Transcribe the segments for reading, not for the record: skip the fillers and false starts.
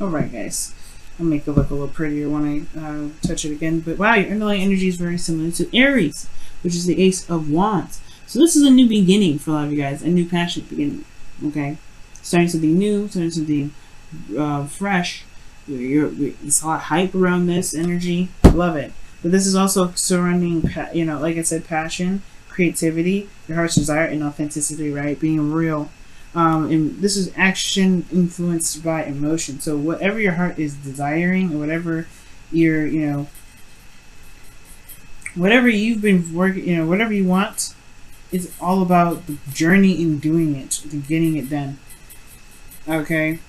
Alright, guys. I'll make it look a little prettier when I touch it again. But wow, your underlying energy is very similar to Aries, which is the Ace of Wands. So this is a new beginning for a lot of you guys, a new passionate beginning. Okay, starting something new, starting something fresh. It's a lot of hype around this energy. Love it. But this is also surrounding, like I said, passion, creativity, your heart's desire, and authenticity. Right, being real. And this is action influenced by emotion. So whatever your heart is desiring, or whatever you're, whatever you've been working, whatever you want, it's all about the journey in doing it, and getting it done. Okay.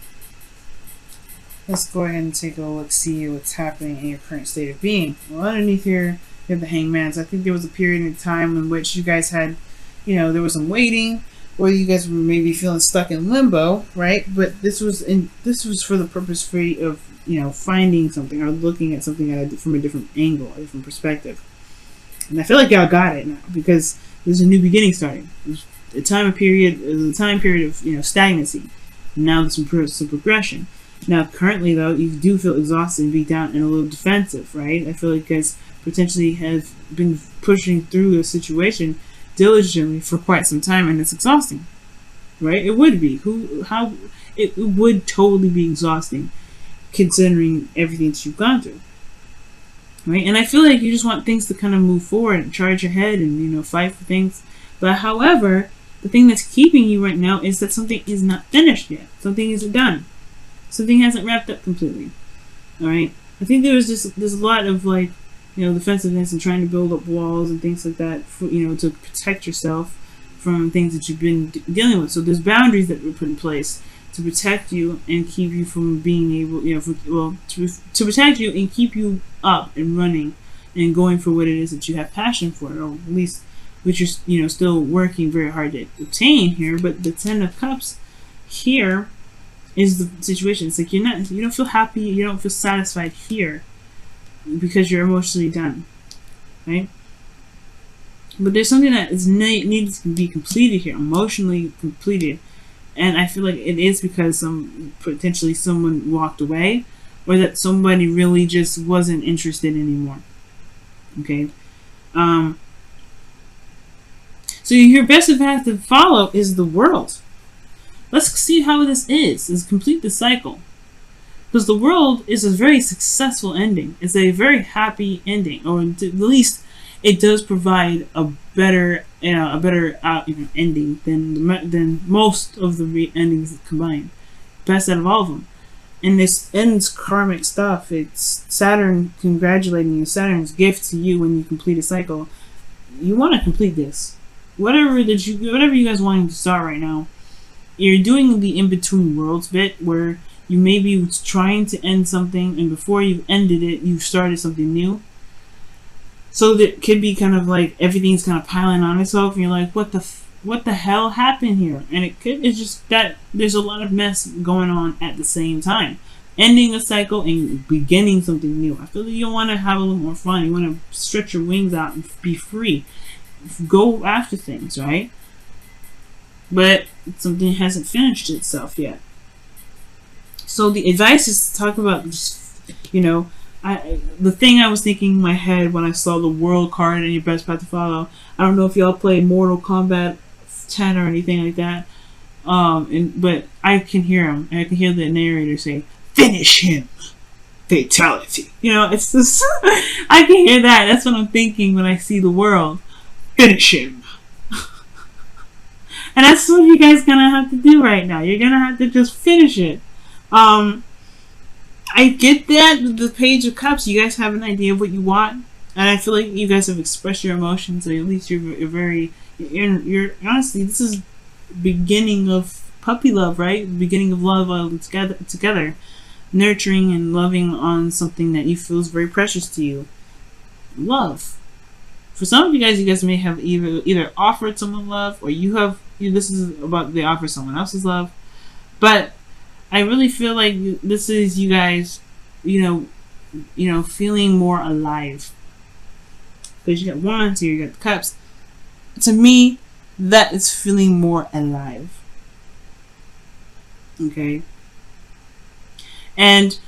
Let's go ahead and take a look, see what's happening in your current state of being. Well, underneath here, you have the Hangman. So I think there was a period of time in which you guys had, there was some waiting, or you guys were maybe feeling stuck in limbo, right? But this was for the purpose of finding something or looking at something from a different angle, a different perspective. And I feel like y'all got it now, because there's a new beginning starting. There's a time period of stagnancy. Now there's some progression. Now currently though, you do feel exhausted and beat down and a little defensive, right? I feel like you guys potentially have been pushing through a situation diligently for quite some time, and it's exhausting, right? It would be. It would totally be exhausting, considering everything that you've gone through, right? And I feel like you just want things to kind of move forward and charge ahead and fight for things. But however, the thing that's keeping you right now is that something is not finished yet. Something isn't done. Something hasn't wrapped up completely. All right. I think there's a lot of defensiveness and trying to build up walls and things like that for, to protect yourself from things that you've been dealing with. So there's boundaries that were put in place to protect you and keep you from being able, to protect you and keep you up and running and going for what it is that you have passion for, or at least which you're, still working very hard to obtain here. But the Ten of Cups here is the situation. It's like you don't feel happy, you don't feel satisfied here, because you're emotionally done, right? But there's something that needs to be completed here, emotionally completed, and I feel like it is because potentially someone walked away, or that somebody really just wasn't interested anymore. Okay, so your best path to follow is the World. Let's see how this is. Let's complete the cycle. Because the World is a very successful ending. It's a very happy ending, or at least it does provide a better, ending than most of the endings combined. Best out of all of them. And this ends karmic stuff. It's Saturn congratulating you. Saturn's gift to you when you complete a cycle. You want to complete this. Whatever you guys wanting to start right now. You're doing the in-between worlds bit, where you maybe trying to end something, and before you've ended it, you've started something new. So that could be kind of like everything's kind of piling on itself, and you're like, what the hell happened here? And it's just that there's a lot of mess going on at the same time. Ending a cycle and beginning something new. I feel like you want to have a little more fun. You want to stretch your wings out and be free. Go after things, right? But something hasn't finished itself yet. So the advice is to talk about, the thing I was thinking in my head when I saw the World card and your best path to follow. I don't know if y'all play Mortal Kombat 10 or anything like that. But I can hear him. And I can hear the narrator say, "Finish him." Fatality. It's just, I can hear that. That's what I'm thinking when I see the World. Finish him. And that's what you guys gonna have to do right now. You're gonna have to just finish it. I get that the Page of Cups, you guys have an idea of what you want, and I feel like you guys have expressed your emotions, or at least you're honestly, this is beginning of puppy love, right? Beginning of love all together, nurturing and loving on something that you feel is very precious to you. Love. For some of you guys may have either offered someone love, or this is about they offer someone else's love. But I really feel like this is you guys, feeling more alive. Because you got wands here, you got the cups. To me, that is feeling more alive. Okay? And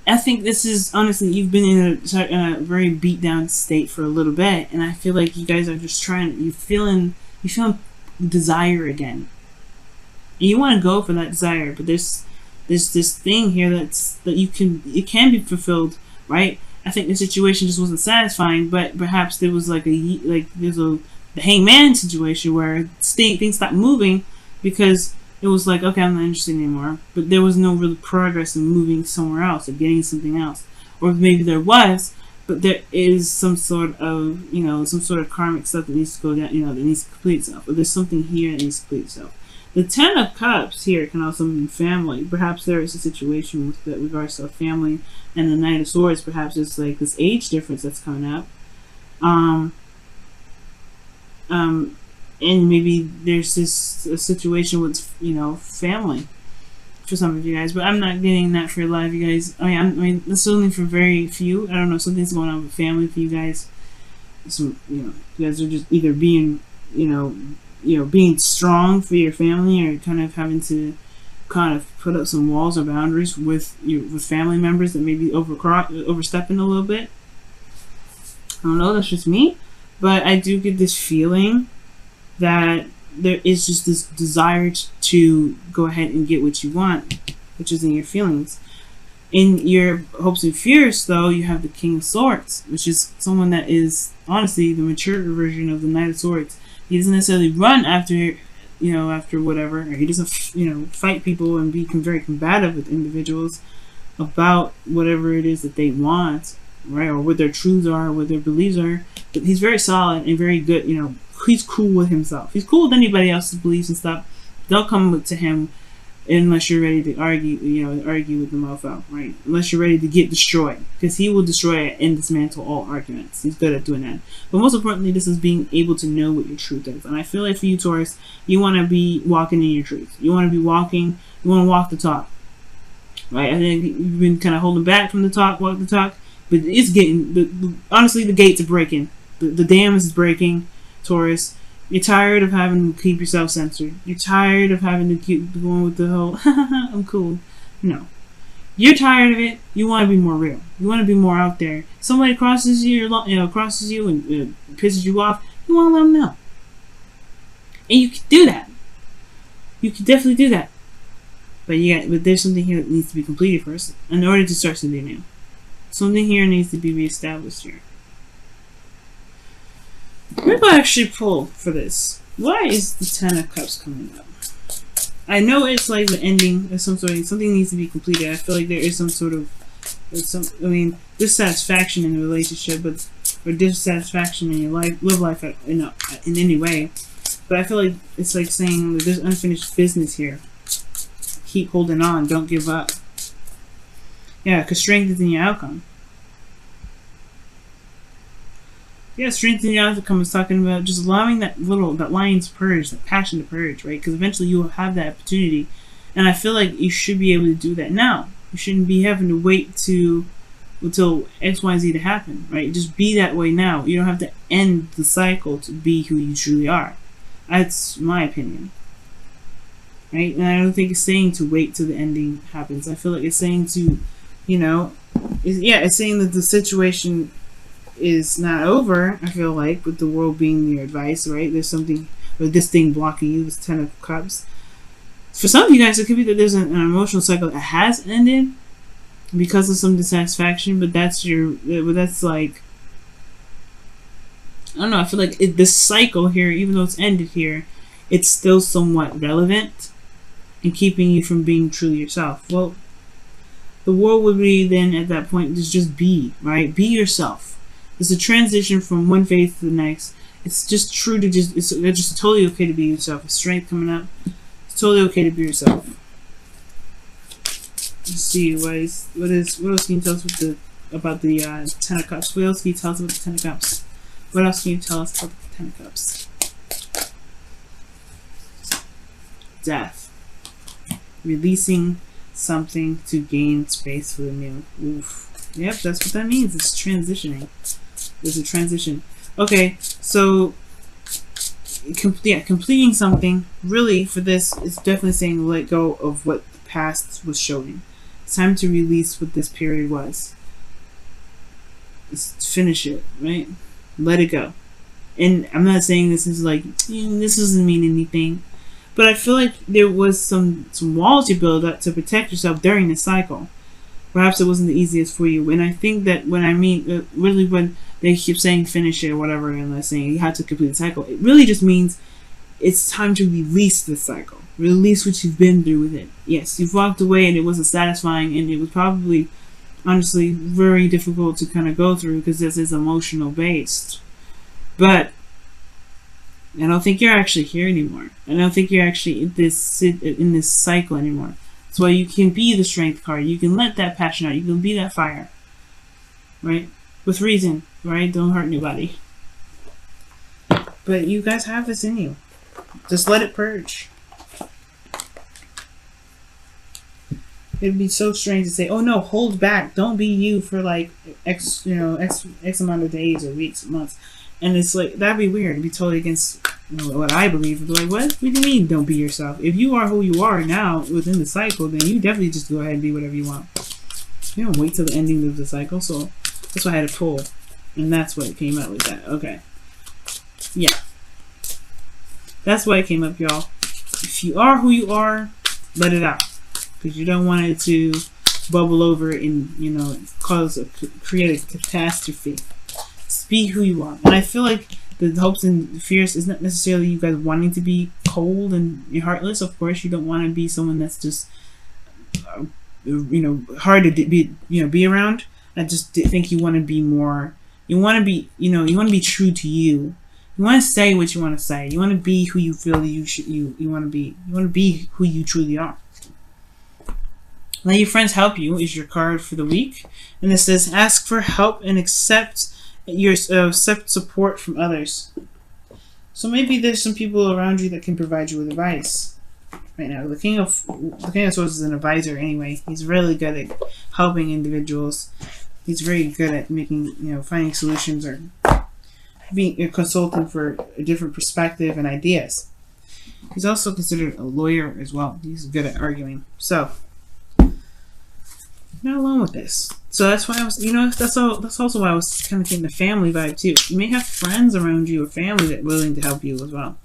I think this is, honestly, you've been in a very beat down state for a little bit, and I feel like you guys are just trying. You feeling desire again. And you want to go for that desire, but there's this thing here it can be fulfilled, right? I think the situation just wasn't satisfying, but perhaps there was there's the hangman situation where things stopped moving because it was like, okay, I'm not interested anymore. But there was no real progress in moving somewhere else or getting something else. Or maybe there was, but there is some sort of, some sort of karmic stuff that needs to go down, that needs to complete itself. Or there's something here that needs to complete itself. The Ten of Cups here can also mean family. Perhaps there is a situation with regards to a family, and the Knight of Swords, perhaps it's like this age difference that's coming up. And maybe there's a situation with, family for some of you guys, but I'm not getting that for a lot of you guys. I mean, this is only for very few. I don't know, something's going on with family for you guys. So, you guys are just either being, being strong for your family, or kind of having to kind of put up some walls or boundaries with family members that may be overstepping a little bit. I don't know, that's just me, but I do get this feeling that there is just this desire to go ahead and get what you want, which is in your feelings. In your hopes and fears, though, you have the King of Swords, which is someone that is honestly the mature version of the Knight of Swords. He doesn't necessarily run after whatever, or he doesn't, fight people and be very combative with individuals about whatever it is that they want, right, or what their truths are, what their beliefs are. But he's very solid and very good, he's cool with himself. He's cool with anybody else's beliefs and stuff. Don't come to him unless you're ready to argue with the mofo, right? Unless you're ready to get destroyed, because he will destroy and dismantle all arguments. He's good at doing that. But most importantly, this is being able to know what your truth is. And I feel like for you, Taurus, you want to be walking in your truth. You want to walk the talk, right? I think you've been kind of holding back from the talk, walk the talk, but it's getting, honestly, the gates are breaking. The dam is breaking, Taurus. You're tired of having to keep yourself censored. You're tired of having to keep going with the whole, I'm cool. No. You're tired of it. You want to be more real. You want to be more out there. Somebody crosses you and pisses you off, you want to let them know. And you can do that. You can definitely do that. But there's something here that needs to be completed first in order to start something new. Something here needs to be reestablished here. Maybe I'll actually pull for this. Why is the Ten of Cups coming up? I know it's like the ending of something needs to be completed. I feel like there is some sort of dissatisfaction in the relationship, or dissatisfaction in your live life in any way. But I feel like it's like saying that there's unfinished business here. Keep holding on. Don't give up. Yeah, because strength is in your outcome. Yeah, strength in the outcome is talking about just allowing that lion to purge, that passion to purge, right? Because eventually you will have that opportunity. And I feel like you should be able to do that now. You shouldn't be having to wait until X, Y, Z to happen, right? Just be that way now. You don't have to end the cycle to be who you truly are. That's my opinion. Right? And I don't think it's saying to wait till the ending happens. I feel like it's saying to, it's saying that the situation is not over, I feel like, with the world being your advice, right? There's something, or this thing blocking you, this Ten of Cups. For some of you guys, it could be that there's an emotional cycle that has ended because of some dissatisfaction, but that's like, I don't know, I feel like this cycle here, even though it's ended here, it's still somewhat relevant in keeping you from being truly yourself. Well, the world would be then at that point just be, right? Be yourself. It's a transition from one phase to the next. It's just true to it's just totally okay to be yourself. With strength coming up, it's totally okay to be yourself. Let's see what else can you tell us about the Ten of Cups? What else can you tell us about the Ten of Cups? What else can you tell us about the Ten of Cups? Death. Releasing something to gain space for the new. Oof. Yep, that's what that means. It's transitioning. There's a transition. Okay, so completing something really for this is definitely saying let go of what the past was showing. It's time to release what this period was. Just finish it, right? Let it go. And I'm not saying this is like, this doesn't mean anything, but I feel like there was some walls you build up to protect yourself during the cycle. Perhaps it wasn't the easiest for you. And I think that when I mean, really when they keep saying finish it or whatever, and they're saying you have to complete the cycle, it really just means it's time to release the cycle. Release what you've been through with it. Yes, you've walked away and it wasn't satisfying, and it was probably, honestly, very difficult to kind of go through because this is emotional based. But I don't think you're actually here anymore. I don't think you're actually in this cycle anymore. That's why you can be the strength card. You can let that passion out. You can be that fire. Right? With reason. Right? Don't hurt anybody. But you guys have this in you. Just let it purge. It'd be so strange to say, oh no, hold back. Don't be you for like X amount of days or weeks, months. And it's like, that'd be weird. It'd be totally against what I believe. It'd be like, what do you mean don't be yourself? If you are who you are now within the cycle, then you definitely just go ahead and be whatever you want. You don't wait till the ending of the cycle. So that's why I had to pull. And that's what it came out with that. Okay. Yeah. That's why it came up, y'all. If you are who you are, let it out. Because you don't want it to bubble over and, create a catastrophe. Just be who you are. And I feel like the hopes and fears is not necessarily you guys wanting to be cold and heartless. Of course, you don't want to be someone that's just, hard to be around. I just think you want to be more. You want to be, you want to be true to you. You want to say what you want to say. You want to be who you feel you want to be. You want to be who you truly are. Let your friends help you is your card for the week. And it says, ask for help and accept support from others. So maybe there's some people around you that can provide you with advice. Right now, the King of Swords is an advisor anyway. He's really good at helping individuals. He's very good at making, finding solutions or being a consultant for a different perspective and ideas. He's also considered a lawyer as well. He's good at arguing. So, not alone with this. So that's why I was, that's also why I was kind of getting the family vibe too. You may have friends around you or family that are willing to help you as well.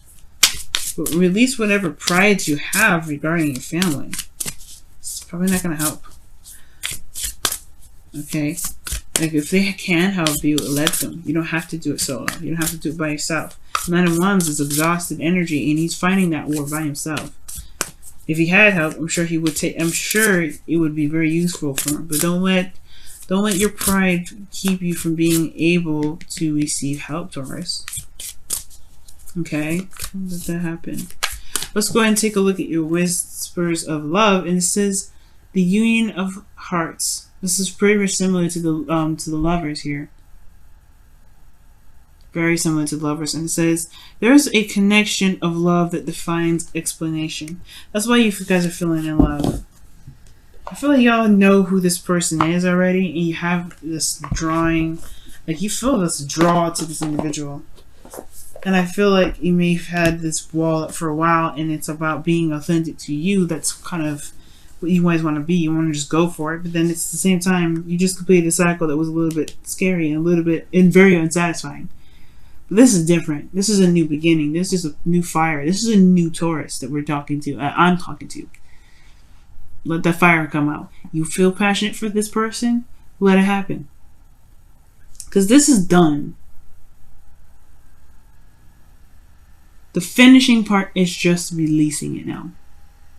But release whatever pride you have regarding your family. It's probably not going to help. Okay? Like, if they can help you, let them. You don't have to do it solo. You don't have to do it by yourself. Nine of Wands is exhausted energy, and he's fighting that war by himself. If he had help, I'm sure he would take. I'm sure it would be very useful for him. But don't let your pride keep you from being able to receive help, Taurus. Okay, don't let that happen. Let's go ahead and take a look at your whispers of love, and it says the union of hearts. This is pretty much similar to the lovers here. Very similar to lovers, and it says there's a connection of love that defines explanation. That's why you guys are feeling in love. I feel like y'all know who this person is already, and you have this drawing, like you feel this draw to this individual. And I feel like you may have had this wall up for a while, and it's about being authentic to you. That's kind of what you guys want to be. You want to just go for it, but then it's the same time you just completed a cycle that was a little bit scary and a little bit very unsatisfying. But this is different. This is a new beginning. This is a new fire. This is a new Taurus that we're talking to. I'm talking to. Let that fire come out. You feel passionate for this person? Let it happen. Because this is done. The finishing part is just releasing it now.